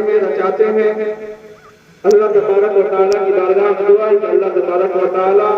ہیں رچاتے ہیں. اللہ تبارک و تعالیٰ کی بارگاہ میں دعا ہے کہ اللہ تبارک و تعالیٰ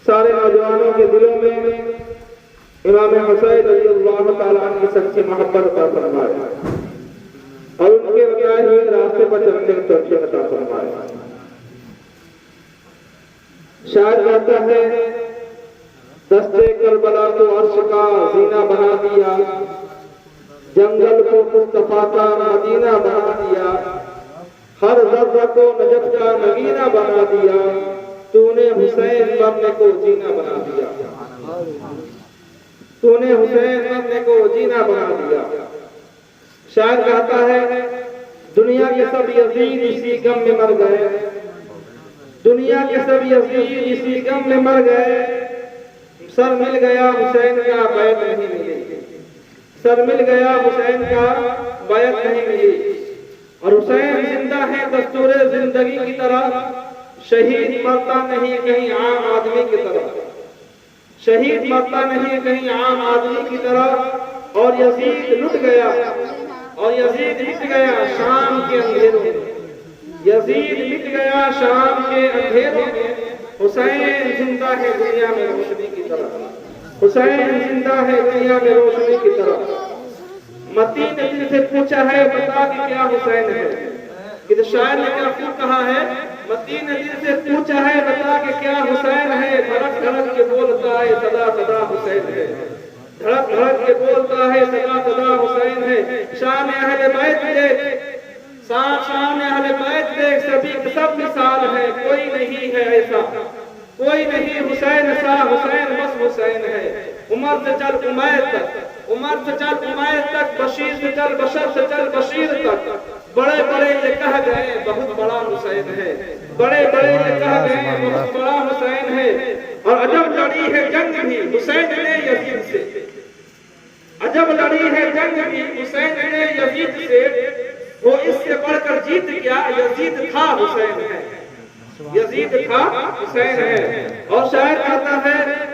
سارے نوجوانوں کے دلوں میں امام حسین رضی اللہ تعالیٰ عنہ کی سچی محبت عطا فرمائے اور ان کے بتائے ہوئے راستے پر چلنے کی توفیق عطا فرمائے. شاعر کہتا ہے دستے کربلا کو عرش کا زینہ بنا دیا, جنگل کو مصطفیٰ کا مدینہ بنا دیا, ہر ذرہ کو نجف کا نگینہ بنا دیا, تو نے حسین مرنے کو جینا بنا دیا, تو نے حسین مرنے کو جینا بنا دیا. شاعر کہتا ہے دنیا کے سب یزید اسی غم میں مر گئے, دنیا کے سب یزید اسی غم میں مر گئے, سر مل گیا حسین کا بیعت نہیں ملی, سر مل گیا حسین کا بیعت نہیں ملی. اور حسین زندہ ہے دستور زندگی کی طرح, شہید مرتا نہیں کہیں عام آدمی کی طرح, شہید مرتا نہیں کہیں عام آدمی کی طرح. اور یزید لٹ گیا, اور یزید مٹ گیا شام کے اندھیروں میں, یزید مٹ گیا شام کے اندھیروں میں. حسین زندہ ہے دنیا میں روشنی کی طرح, حسین زندہ ہے دنیا میں روشنی کی طرح. متی نے دل سے پوچھا ہے بتا کہ کیا حسین ہے, کہ شاعر نے کیا خوب کہا ہے, متی نے دل سے پوچھا ہے بتا کہ کیا حسین ہے, دھڑک دھڑک کے بولتا ہے صدا صدا حسین ہے, دھڑک دھڑک کے بولتا ہے صدا صدا حسین ہے. شان اہل بیت دیکھ, شان اہل بیت دیکھ, سبھی سب مثال ہے, کوئی نہیں ہے ایسا, کوئی نہیں حسین سا, حسین بس حسین ہے. عمر سے چل عمیر تک, عمر سے چل عمیر تک, بشیر سے چل بشر سے چل بشیر تک, بڑے بڑے یہ کہہ گئے بہت بڑا حسین ہے, بڑے بڑے یہ کہہ گئے بہت بڑا حسین ہے. اور عجب لڑی ہے جنگ بھی حسین نے یزید سے, عجب لڑی ہے جنگ بھی حسین نے یزید سے, وہ اس سے بڑھ کر جیت گیا, یزید تھا حسین ہے, یزید تھا حسین ہے. اور شاعر کہتا ہے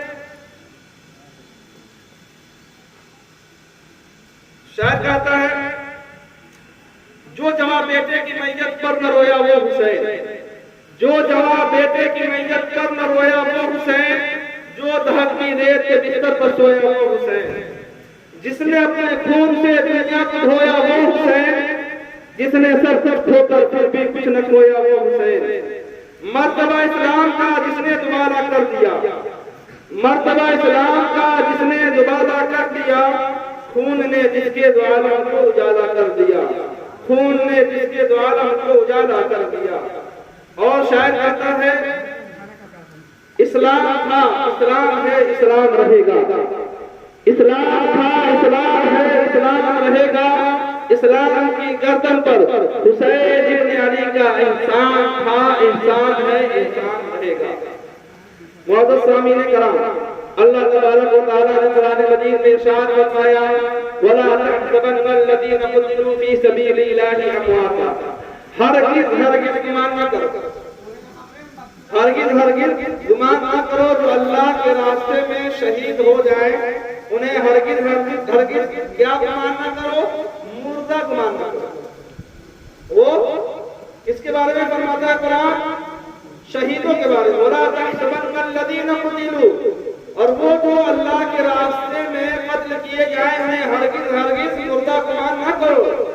شاعر کہتا ہے جو جواب بیٹے کی میت پر نہ رویا وہ حسین, جو جواب بیٹے کی میت پر نہ رویا وہ حسین, جو دہکتی ریت کے بستر پر سویا وہ حسین, جس نے اپنے خون سے دنیا کو دھویا وہ حسین, جس نے سب کھو کر پھر بھی کچھ نہ کھویا وہ حسین. مرتبہ اسلام کا جس نے دوبارہ کر دیا, مرتبہ اسلام کا جس نے دوبارہ کر دیا, خون نے جس کے دو عالم کو اجالا کر دیا, خون نے جس کے دو عالم کو اجالا کر دیا. اور شاعر کہتا ہے اسلام تھا اسلام ہے اسلام رہے گا, اسلام تھا اسلام ہے اسلام رہے گا. اسلام کی گردن پر حسین ابن علی کا انسان تھا انسان ہے انسان رہے گا. معزز سامعین کرام, اللہ تبارک و تعالیٰ نے قرآن مجید میں ارشاد فرمایا وَلَا تَحْسَبَنَّ الَّذِينَ قُتِلُوا فِي سَبِيلِ اللَّهِ أَمْوَاتًا. ہرگز ہرگز گمان نہ کرو, ہرگز ہرگز گمان نہ کرو جو اللہ کے راستے میں شہید ہو جائیں, انہیں ہرگز ہرگز ہرگز کیا گمان نہ کرو, مردہ گمان نہ کرو. وہ اس کے بارے میں فرماتا ہے قرآن شہیدوں کے بارے میں وَلَا تَحْسَبَنَّ الَّذِينَ قُتِلُوا, اور وہ جو اللہ کے راستے میں قتل کیے جائے ہیں ہرگز ہرگز مردہ گمان نہ کرو.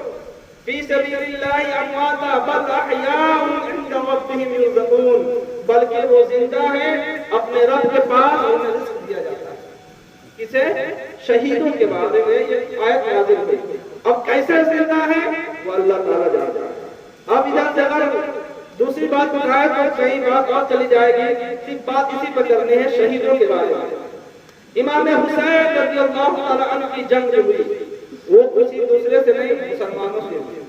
فی سبیل اللہ امواتا بل احیاء عند ربہم یرزقون, بلکہ وہ زندہ ہیں اپنے رب کے پاس انہیں رزق دیا جاتا ہے. کسے؟ شہیدوں کے بارے میں یہ آیت نازل ہوئی. اب کیسے زندہ ہے وہ اللہ تعالیٰ جانتا ہے. اب ادھر سے اگر دوسری بات بتائے تو کئی بات اور چلی جائے گی, صرف بات اسی پر کرنی ہے شہیدوں کے بارے میں. امام حسین رضی اللہ تعالیٰ عنہ کی جنگ جو ہوئی وہ کسی دوسرے سے نہیں مسلمانوں سے ہوئی.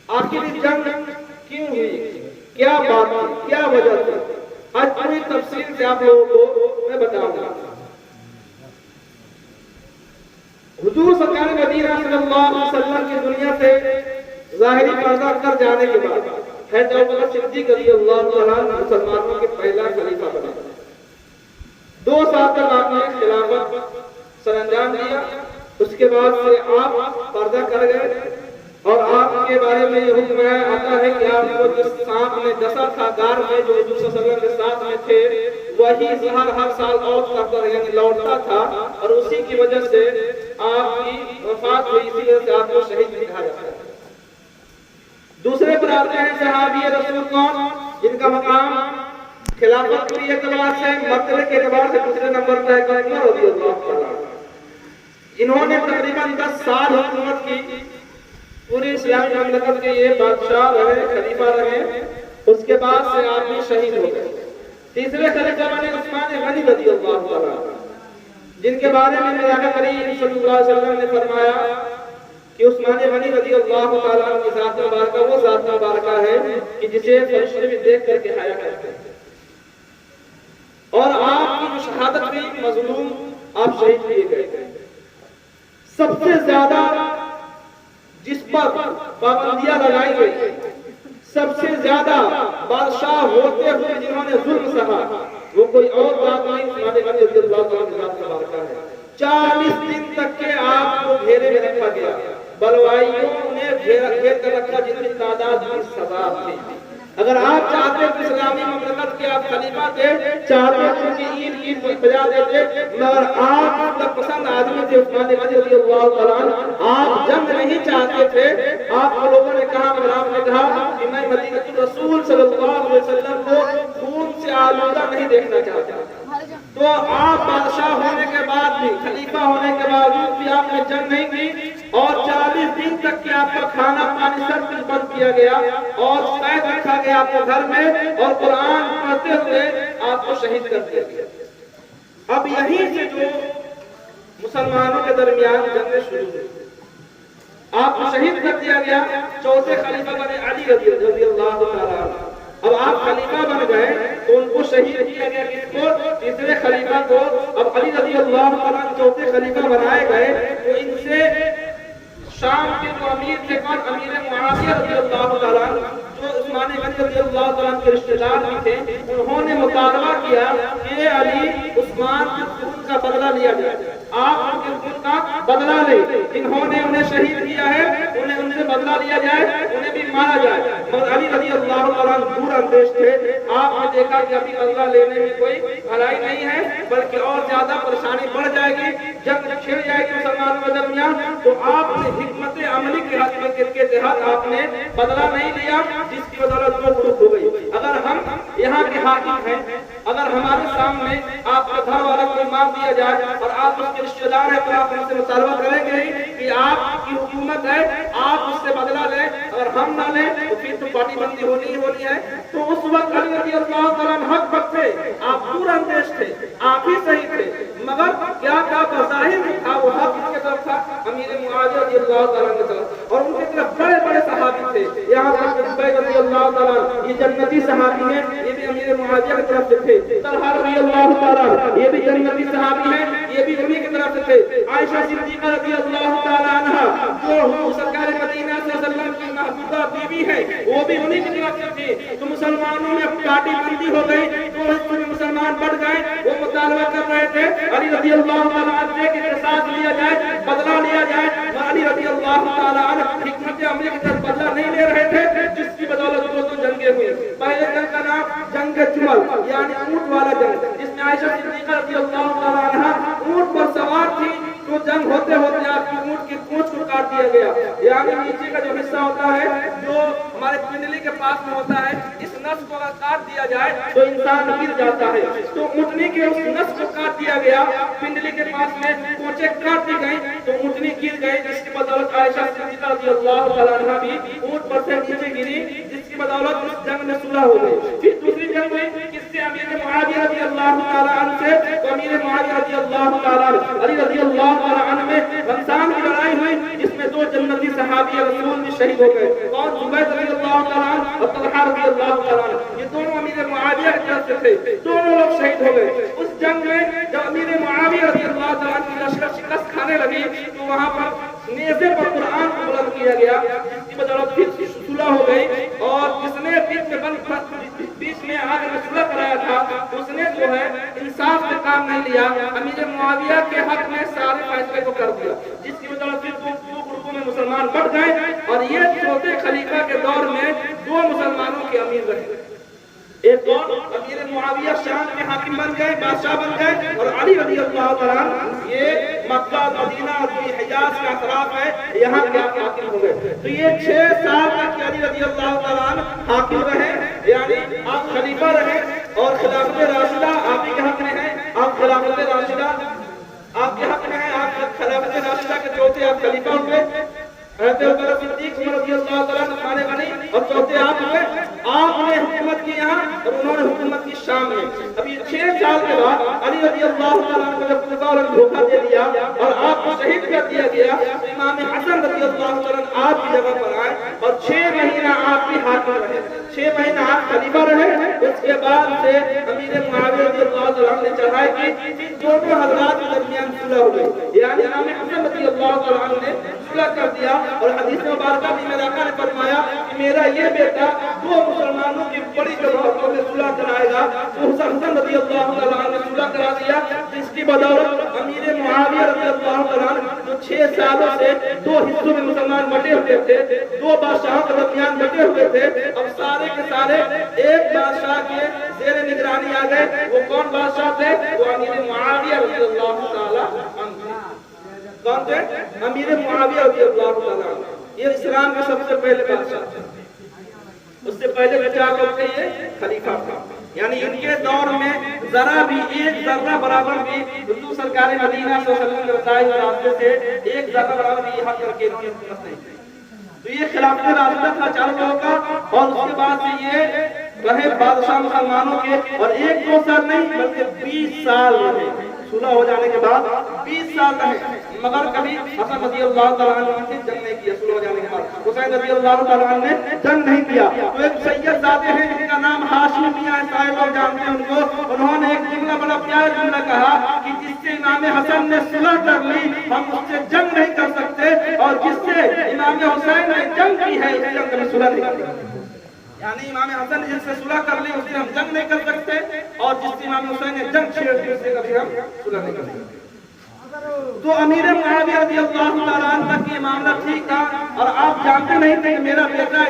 آخر اس جنگ کیوں ہوئی, کیا بات تھی, کیا وجہ تھی, آج پوری تفصیل سے آپ لوگوں کو میں بتاؤں گا. حضور سرکار مدینہ صلی اللہ علیہ وسلم کی دنیا سے ظاہری پردہ کر جانے کے بعد حضرت ابوبکر صدیق رضی اللہ تعالیٰ عنہ مسلمانوں کے پہلا خلیفہ بنا. 2 سال تک آپ نے خلافت سر انجام دیا. اس کے بعد سے آپ پردہ کر گئے اور آپ بارے میں یہ حکم آتا ہے کہ آپ کو جس سانپ نے ڈسا تھا غار میں جو حضور صلی اللہ علیہ وسلم کے ساتھ میں تھے وہی زہر ہر سال آؤٹ کرتا یعنی لوٹتا تھا اور اسی کی وجہ سے آپ کی وفات ہوئی، اسی وجہ سے آپ کو شہید بھی کہا جاتا ہے۔ دوسرے پر آتے ہیں صحابی رسول کون جن کا مقام خلافت کے اعتبار سے مرتبے کے اعتبار سے دوسرے نمبر پر ہے عمر رضی اللہ تعالیٰ۔ انہوں نے تقریباً 10 سال حکومت کی، پوری اسلامی مملکت کے یہ بادشاہ رہے، خلیفہ رہے، اس کے بعد سے آپ بھی شہید ہو گئے۔ تیسرے خلیفہ بنے عثمان غنی رضی اللہ تعالیٰ، جن کے بارے میں نبی کریم صلی اللہ علیہ وسلم نے فرمایا کہ عثمان غنی رضی اللہ تعالیٰ کی ذات مبارکہ وہ ذات مبارکہ ہے کہ جسے فرشتے بھی دیکھ کر کے حیا کرتے ہیں، اور آپ کی جو شہادت ہوئی مظلوم آپ شہید کیے گئے۔ سب سے زیادہ جس پر پابندیاں لگائی گئی، سب سے زیادہ بادشاہ ہوتے ہوئے جنہوں نے ظلم سہا، وہ کوئی اور بات نہیں عثمان غنی رضی اللہ تعالیٰ کی ذات مبارکہ ہے۔ 40 دن تک کے آپ کو گھیرے میں رکھا گیا، بلوائیوں نے گھیر کر رکھا جن کی تعداد 20,000 تھی۔ اگر آپ چاہتے تو اسلامی مملکت کے آپ خلیفہ تھے، چاہتے ان کی عید بجا دیتے، مگر آپ مطلب پسند آدمی تھے عثمان غنی رضی اللہ تعالیٰ عنہ، آپ جنگ نہیں چاہتے تھے۔ آپ کو لوگوں نے کہا، مگر آپ نے کہا کہ میں مدینہ رسول صلی اللہ علیہ وسلم کو خون سے آلودہ نہیں دیکھنا چاہتا۔ تو آپ بادشاہ ہونے کے بعد بھی، خلیفہ ہونے کے باوجود بھی آپ نے جنگ نہیں کی، اور 40 دن تک کہ آپ کا کھانا پانی سب کچھ بند کیا گیا اور قید رکھا گیا آپ کو گھر میں، اور قرآن پڑھتے ہوئے آپ کو شہید کر دیا گیا۔ اب یہیں سے جو مسلمانوں کے درمیان جنگیں شروع ہوئی، آپ کو شہید کر دیا گیا۔ چوتھے خلیفہ بنے علی رضی اللہ تعالیٰ عنہ۔ اب آپ خلیفہ بن گئے تو ان کو شہید کیا گیا، کس کو؟ تیسرے خلیفہ کو۔ اب علی رضی اللہ تعالیٰ چوتھے خلیفہ بنائے گئے تو ان سے شام کے جو امیر تھے، کون؟ امیر معاویہ رضی اللہ تعالیٰ جو عثمان غنی رضی اللہ تعالیٰ کے رشتہ دار بھی تھے، انہوں نے مطالبہ کیا کہ علی عثمان کے خون کا بدلہ لیا جائے، آپ ان کے خون کا بدلہ لیں۔ انہوں نے انہیں شہید کیا ہے، انہیں ان سے بدلہ لیا جائے، انہیں بھی مارا جائے۔ مگر علی رضی اللہ تعالیٰ دور اندیش تھے، آپ نے دیکھا کہ ابھی بدلہ لینے میں کوئی بھلائی نہیں ہے، بلکہ اور زیادہ پریشانی بڑھ جائے گی، جنگ چھڑ جائے گی مسلمانوں کے درمیان۔ تو آپ نے حکمت عملی کے تحت آپ نے بدلہ نہیں لیا، جس کی بدولت وہ گروپ ہو گئی۔ اگر ہم یہاں کے حاکم ہیں، اگر ہمارے سامنے آپ کا گھر والا کوئی مار دیا جائے اور آپ اس کے رشتہ دار ہیں، تو آپ ان سے مطالبہ کریں گے کہ آپ کی حکومت ہے، آپ اس سے بدلہ لیں۔ اگر ہم نہ لیں تو پھر تو پارٹی بندی ہونی ہے۔ تو اس وقت علی رضی اللہ تعالیٰ حق وقت تھے، آپ پورا اندیش تھے، آپ ہی صحیح تھے، مگر کیا بظاہر تھا وہ حق کی طرف تھا، امیر معاویہ رضی اللہ تعالیٰ کی طرف، اور ان کی طرف بڑے بڑے صحابی تھے۔ یہاں تک کہ زبیر رضی اللہ تعالیٰ یہ جنتی صحابی ہیں، یہ بھی امیر معاویہ کی طرف سے تھے۔ طلحہ رضی اللہ تعالیٰ یہ بھی جنتی صحابی ہیں، یہ بھی انہی کی طرف سے تھے۔ عائشہ صدیقہ رضی اللہ تعالیٰ عنہا جو سرکار مدینہ صلی اللہ علیہ وسلم کی محبوبہ بیوی ہے، وہ بھی انہی کی طرف سے تھی۔ تو مسلمانوں میں پارٹی بندی ہو گئی، دو حصوں میں مسلمان بڑھ گئے۔ وہ مطالبہ کر رہے تھے علی رضی اللہ تعالیٰ عنہ سے کہ قصاص لیا جائے، بدلہ لیا جائے، اور علی رضی اللہ تعالیٰ عنہ حکمت عملی کی طرف بدلہ نہیں لے رہے تھے، جس کی بدولت دو جنگیں ہوئی۔ پہلے جنگ کا نام جنگ جمل یعنی اونٹ والا جنگ، جس میں عائشہ صدیقہ رضی اللہ تعالیٰ عنہ اونٹ پر سوار تھی، تو جنگ ہوتے ہوتے آپ کی اونٹ کی پونچھ کو کاٹ دیا گیا، یعنی نیچے کا جو حصہ ہوتا ہے جو ہمارے پنڈلی کے پاس میں ہوتا ہے، اس نس کو اگر کاٹ دیا جائے تو انسان گر جاتا ہے۔ تو اونٹنی کے اس نس کو کاٹ دیا گیا، پنڈلی کے پاس میں پونچھیں کاٹ دی گئی تو اونٹنی گر گئی، جس کی بدولت عائشہ صدیقہ رضی اللہ تعالیٰ عنہ بھی اونٹ پر سے نیچے گری، جس کی بدولت اس جنگ میں صلح ہو گئی۔ پھر دوسری جنگ ہوئی، کس سے؟ امیر معاویہ رضی اللہ تعالیٰ عنہ سے۔ تو امیر معاویہ رضی اللہ تعالیٰ عنہ علی رضی اللہ تعالیٰ عنہ میں رمضان کی لڑائی ہوئی، جس میں دو جنتی صحابی رسول بھی شہید ہو گئے، اور زبیر رضی اللہ تعالیٰ عنہ اور طلحہ رضی اللہ تعالیٰ عنہ، یہ دونوں امیر معاویہ کی طرف سے تھے، دونوں لوگ شہید ہو گئے۔ اس جنگ میں جب امیر معاویہ رضی اللہ تعالیٰ عنہ کی لشکر شکست کھانے لگی تو وہاں پر نیزے پر قرآن کو بلند کیا گیا، جس کی بدولت پھر صلح ہو گئی، اور جس نے بیچ میں آگ میں صلح کرایا تھا اس نے جو ہے انصاف سے کام نہیں لیا، امیر معاویہ کے حق میں سارے فیصلے کو کر دیا، جس کی بدولت پھر دو گروپوں میں مسلمان بٹ گئے اور یہ چوتھے خلیفہ کے دور میں دو مسلمانوں کے امیر رہے. ایک کون؟ امیر معاویہ شام کے حاکم بن گئے, بادشاہ بن گئے, اور علی رضی اللہ تعالیٰ یہ مکہ مدینہ اور حجاز کا اطراف ہے یہاں کے حاکم ہو گئے. تو یہ 6 سال تک علی رضی اللہ تعالیٰ حاکم رہے, یعنی آپ خلیفہ رہے اور خلافت راشدہ آپ کے حق میں ہے. آپ خلافت راشدہ آپ کے حق میں ہے, آپ خلافت راشدہ کے چوتھے آپ خلیفہ ہوئے. حضرت ابوبکر صدیق عمر رضی اللہ تعالیٰ عنہ بنی اور چوتھے آپ ہوئے. آپ نے حکومت کی یہاں اور انہوں نے حکومت کی شام میں. ابھی 6 سال کے بعد علی رضی اللہ تعالیٰ عنہ کو جب دھوکہ دے دیا اور آپ کو شہید کر دیا گیا, امام حسن رضی اللہ تعالیٰ عنہ آپ کی جگہ پر آئے اور 6 مہینہ آپ بھی حاکم رہے, 6 مہینہ آپ خلیفہ رہے. اس کے بعد سے امیر معاویہ رضی اللہ تعالیٰ عنہ نے چڑھائی کی, دونوں حضرات کے درمیان صلح ہو گئی, یعنی امام حسن رضی اللہ تعالیٰ عنہ نے صلح کر دیا. اور حدیث مبارکہ میں میرے آقا نے فرمایا کہ میرا یہ بیٹا دو مسلمانوں کی بڑی جگہوں میں صلح کرائے گا. تو حسن رضی اللہ تعالیٰ عنہ نے صلح کرا دیا. اس کی بدولت امیر معاویہ رضی اللہ تعالیٰ عنہ جو 6 سالوں سے 2 حصوں میں مسلمان بٹے ہوئے تھے, 2 بادشاہوں کے درمیان بٹے ہوئے تھے, اب سارے کے سارے ایک بادشاہ کے زیر نگرانی آ گئے. وہ کون بادشاہ تھے؟ وہ امیر معاویہ رضی اللہ تعالیٰ عنہ. کون تھے؟ امیر معاویہ رضی اللہ تعالیٰ عنہ. یہ اسلام کے سب سے پہلے بادشاہ تھے. اس سے پہلے بچا لوگ تھے یہ خلیفہ تھا. یعنی ان کے دور میں ذرا بھی ایک ذرہ برابر بھی حضور سرکار مدینہ صلی اللہ علیہ وسلم کے بتائے ہوئے راستے سے ایک ذرہ برابر بھی یہاں کر کے انہوں نے حکومت نہیں کی. تو یہ خلافت راشدہ تھا 4 لوگوں کا. اور اس کے بعد سے یہ رہے بادشاہ مسلمانوں کے, اور 1-2 سال نہیں بلکہ 20 سال رہے. صلح ہو جانے کے بعد 20 سال رہے, مگر کبھی حسن رضی اللہ تعالیٰ عنہ سے جنگ نہیں کیا. صلح ہو جانے کے بعد حسین رضی اللہ تعالیٰ عنہ نے جنگ نہیں کیا. تو ایک سید زادے ہیں جن کا نام ہاشمی میاں ہے, سارے لوگ جانتے ہیں ان کو. انہوں نے ایک جملہ بڑا پیارا جملہ کہا کہ جس سے امام حسن نے صلح کر لی ہم اس سے جنگ نہیں کر سکتے, اور جس سے امام حسین نے جنگ کی ہے اس سے ہم کبھی صلح نہیں کر سکتے. یعنی امام حسن نے جس سے صلح کر لی اس سے ہم جنگ نہیں کر سکتے, اور جس سے امام حسین نے جنگ چھیڑ دی اس سے کبھی ہم صلح نہیں کر سکتے. تو امیر معاویہ رضی اللہ تعالیٰ عنہ تک یہ معاملہ ٹھیک تھا. اور آپ جانتے نہیں تھے کہ میرا بیٹا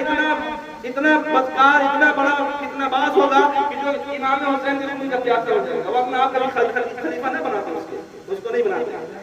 اتنا بدکار, اتنا بڑا, اتنا باز ہوگا کہ جو امام حسین کے خون کا پیاسا ہو جائے گا. وہ اپنا آپ کبھی خلیفہ نہیں بناتے, اس کو نہیں بناتے.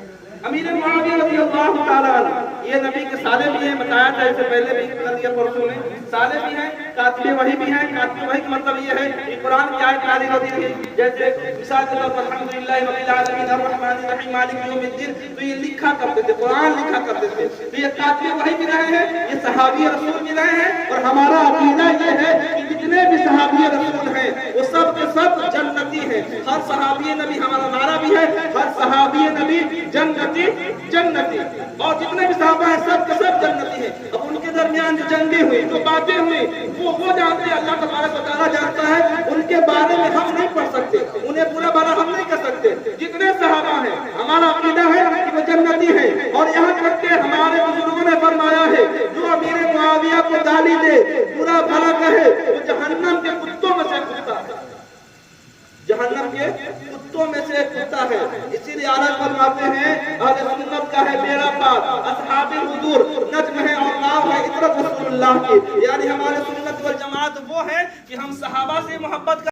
امیر معاویہ رضی اللہ تعالیٰ عنہ یہ نبی کے سالے بھی ہیں, بتایا تھا اس سے پہلے بھی کل یا پرسوں میں. سالے بھی ہیں, کاتب وحی بھی ہیں. کاتب وحی کا مطلب یہ ہے کہ قرآن کی آیت نازل ہوتی ہے, جیسے مثال کے طور پر الحمدللہ رب العالمین الرحمن الرحیم مالک یوم الدین, تو یہ لکھا کرتے تھے, قرآن لکھا کرتے تھے. تو یہ کاتب وحی بھی رہے ہیں, یہ صحابی رسول بھی رہے ہیں. اور ہمارا عقیدہ یہ ہے کہ جتنے بھی صحابی رسول ہیں وہ سب کے سب جنتی ہیں. ہر صحابی نبی, ہمارا نعرہ بھی ہے, ہر صحابی نبی جنتی جنتی, اور جتنے بھی صحابہ ہیں سب کے سب جنتی ہیں. اب ان کے درمیان جو جنگیں ہوئی, جو باتیں ہوئی, وہ جانتے ہیں, اللہ تبارک و تعالیٰ جانتا ہے. ان کے بارے میں ہم نہیں پڑھ سکتے, انہیں برا بھلا ہم نہیں کر سکتے. جتنے صحابہ ہیں ہمارا عقیدہ ہے کہ وہ جنتی ہیں. اور یہاں تک کہ ہمارے بزرگوں نے فرمایا ہے جو امیر معاویہ کو گالی دے, برا بھلا کہے, وہ جہنم کے کتوں میں سے کتا ہے, جہنم کے کتوں میں سے کتا ہے. اسی لیے اعلیٰ فرماتے ہیں اہل سنت کا ہے بیڑا پار, اصحاب حضور نجم ہے اور نام ہے عطرت رسول اللہ کی. یعنی ہمارے سنت والجماعت وہ ہے کہ ہم صحابہ سے محبت